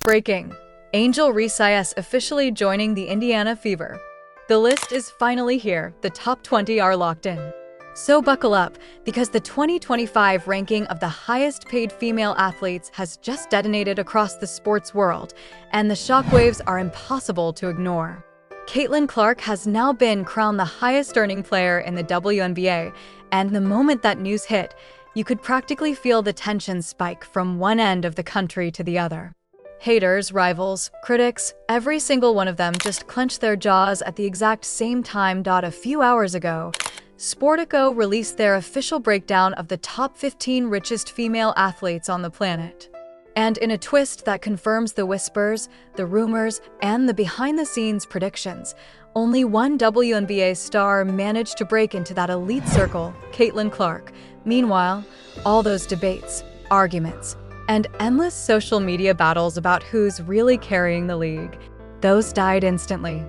Breaking. Angel Reese is officially joining the Indiana Fever. The list is finally here. The top 20 are locked in. So buckle up, because the 2025 ranking of the highest paid female athletes has just detonated across the sports world, and the shockwaves are impossible to ignore. Caitlin Clark has now been crowned the highest earning player in the WNBA, and the moment that news hit, you could practically feel the tension spike from one end of the country to the other. Haters, rivals, critics, every single one of them just clenched their jaws at the exact same time. A few hours ago, Sportico released their official breakdown of the top 15 richest female athletes on the planet. And in a twist that confirms the whispers, the rumors, and the behind-the-scenes predictions, only one WNBA star managed to break into that elite circle, Caitlin Clark. Meanwhile, all those debates, arguments, and endless social media battles about who's really carrying the league, those died instantly.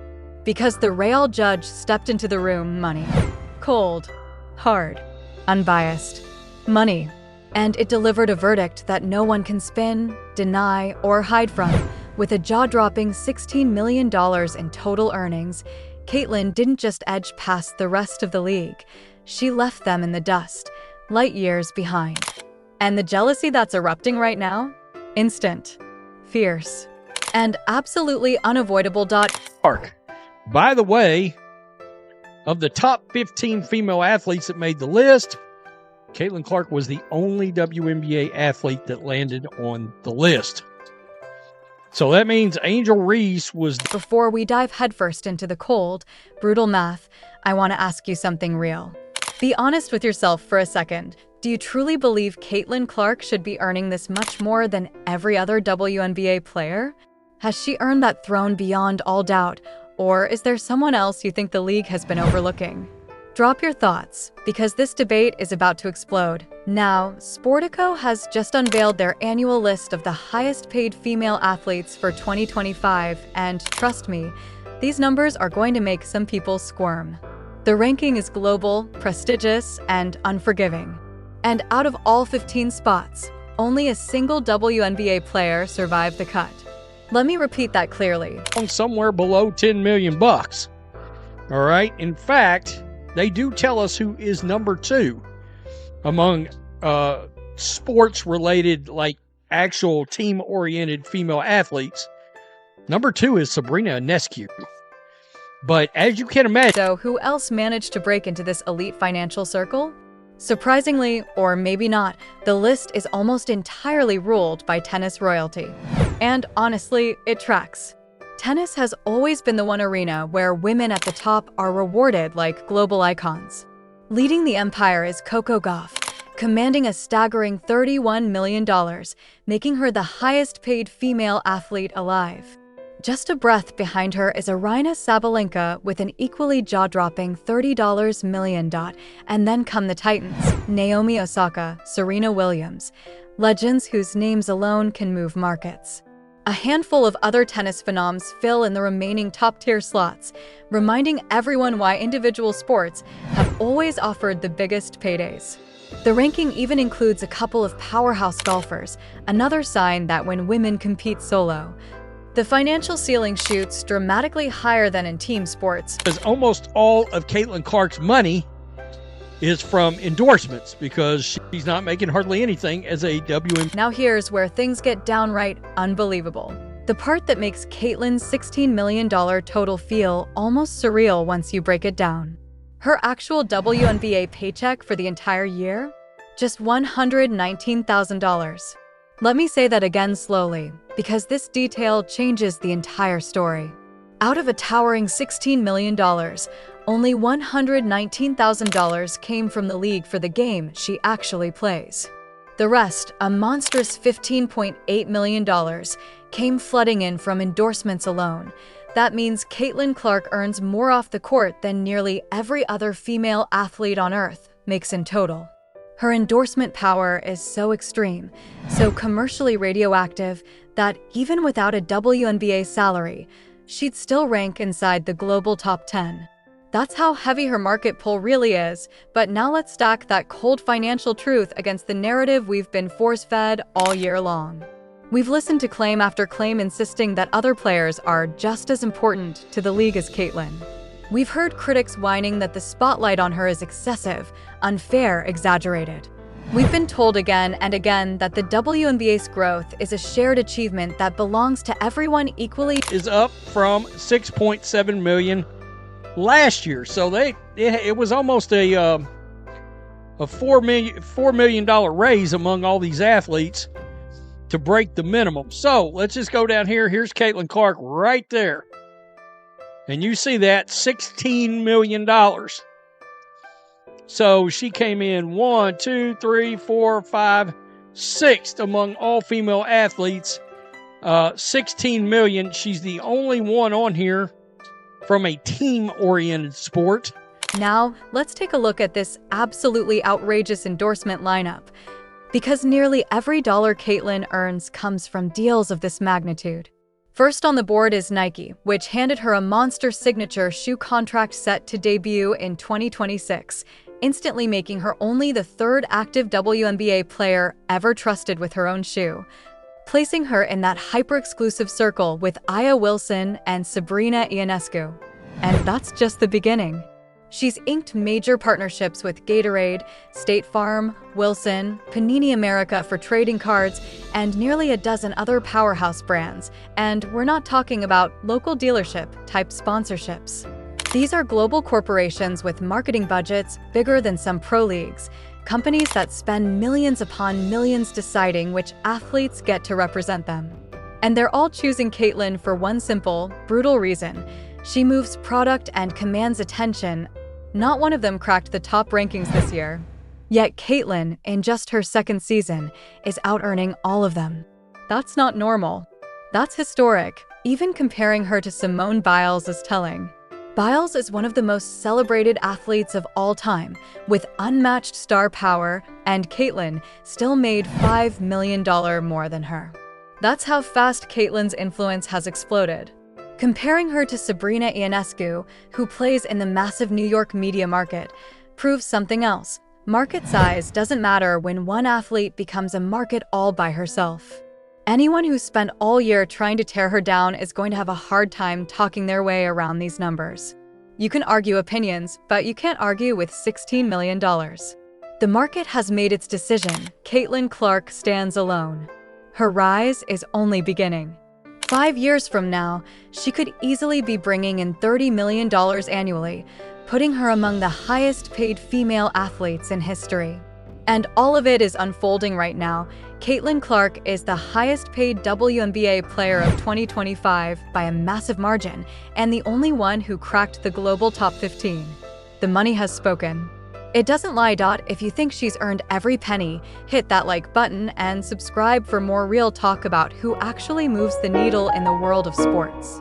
Because the Real judge stepped into the room. Money. Cold. Hard. Unbiased. Money. And it delivered a verdict that no one can spin, deny, or hide from. With a jaw-dropping $16 million in total earnings, Caitlin didn't just edge past the rest of the league. She left them in the dust, light years behind. And the jealousy that's erupting right now? Instant, fierce, and absolutely unavoidable. Clark. By the way, of the top 15 female athletes that made the list, Caitlin Clark was the only WNBA athlete that landed on the list. So that means Angel Reese was... Before we dive headfirst into the cold, brutal math, I want to ask you something real. Be honest with yourself for a second. Do you truly believe Caitlin Clark should be earning this much more than every other WNBA player? Has she earned that throne beyond all doubt, or is there someone else you think the league has been overlooking? Drop your thoughts, because this debate is about to explode. Now, Sportico has just unveiled their annual list of the highest paid female athletes for 2025, and trust me, these numbers are going to make some people squirm. The ranking is global, prestigious, and unforgiving. And out of all 15 spots, only a single WNBA player survived the cut. Let me repeat that clearly. Somewhere below $10 million. All right. In fact, they do tell us who is number 2 among sports-related, like actual team-oriented female athletes. Number 2 is Sabrina Ionescu. But as you can imagine... So who else managed to break into this elite financial circle? Surprisingly, or maybe not, the list is almost entirely ruled by tennis royalty. And honestly, it tracks. Tennis has always been the one arena where women at the top are rewarded like global icons. Leading the empire is Coco Gauff, commanding a staggering $31 million, making her the highest-paid female athlete alive. Just a breath behind her is Aryna Sabalenka with an equally jaw-dropping $30 million. And then come the titans, Naomi Osaka, Serena Williams, legends whose names alone can move markets. A handful of other tennis phenoms fill in the remaining top-tier slots, reminding everyone why individual sports have always offered the biggest paydays. The ranking even includes a couple of powerhouse golfers, another sign that when women compete solo, the financial ceiling shoots dramatically higher than in team sports. Because almost all of Caitlin Clark's money is from endorsements, because she's not making hardly anything as a WNBA. Now here's where things get downright unbelievable. The part that makes Caitlin's $16 million total feel almost surreal once you break it down. Her actual WNBA paycheck for the entire year? Just $119,000. Let me say that again slowly, because this detail changes the entire story. Out of a towering $16 million, only $119,000 came from the league for the game she actually plays. The rest, a monstrous $15.8 million, came flooding in from endorsements alone. That means Caitlin Clark earns more off the court than nearly every other female athlete on Earth makes in total. Her endorsement power is so extreme, so commercially radioactive, that even without a WNBA salary, she'd still rank inside the global top 10. That's how heavy her market pull really is, but now let's stack that cold financial truth against the narrative we've been force-fed all year long. We've listened to claim after claim insisting that other players are just as important to the league as Caitlin. We've heard critics whining that the spotlight on her is excessive, unfair, exaggerated. We've been told again and again that the WNBA's growth is a shared achievement that belongs to everyone equally. Is up from 6.7 million last year, so it was almost a $4 million raise among all these athletes to break the minimum. So let's just go down here. Here's Caitlin Clark right there. And you see that $16 million. So she came in 1, 2, 3, 4, 5, 6th among all female athletes. 16 million. She's the only one on here from a team-oriented sport. Now, let's take a look at this absolutely outrageous endorsement lineup, because nearly every dollar Caitlin earns comes from deals of this magnitude. First on the board is Nike, which handed her a monster signature shoe contract set to debut in 2026, instantly making her only the third active WNBA player ever trusted with her own shoe, placing her in that hyper-exclusive circle with Aya Wilson and Sabrina Ionescu. And that's just the beginning. She's inked major partnerships with Gatorade, State Farm, Wilson, Panini America for trading cards, and nearly a dozen other powerhouse brands. And we're not talking about local dealership-type sponsorships. These are global corporations with marketing budgets bigger than some pro leagues, companies that spend millions upon millions deciding which athletes get to represent them. And they're all choosing Caitlin for one simple, brutal reason. She moves product and commands attention. Not one of them cracked the top rankings this year. Yet Caitlin, in just her second season, is out-earning all of them. That's not normal. That's historic. Even comparing her to Simone Biles is telling. Biles is one of the most celebrated athletes of all time, with unmatched star power, and Caitlin still made $5 million more than her. That's how fast Caitlin's influence has exploded. Comparing her to Sabrina Ionescu, who plays in the massive New York media market, proves something else. Market size doesn't matter when one athlete becomes a market all by herself. Anyone who spent all year trying to tear her down is going to have a hard time talking their way around these numbers. You can argue opinions, but you can't argue with $16 million. The market has made its decision. Caitlin Clark stands alone. Her rise is only beginning. 5 years from now, she could easily be bringing in $30 million annually, putting her among the highest-paid female athletes in history. And all of it is unfolding right now. Caitlin Clark is the highest-paid WNBA player of 2025 by a massive margin, and the only one who cracked the global top 15. The money has spoken. It doesn't lie. If you think she's earned every penny, hit that like button and subscribe for more real talk about who actually moves the needle in the world of sports.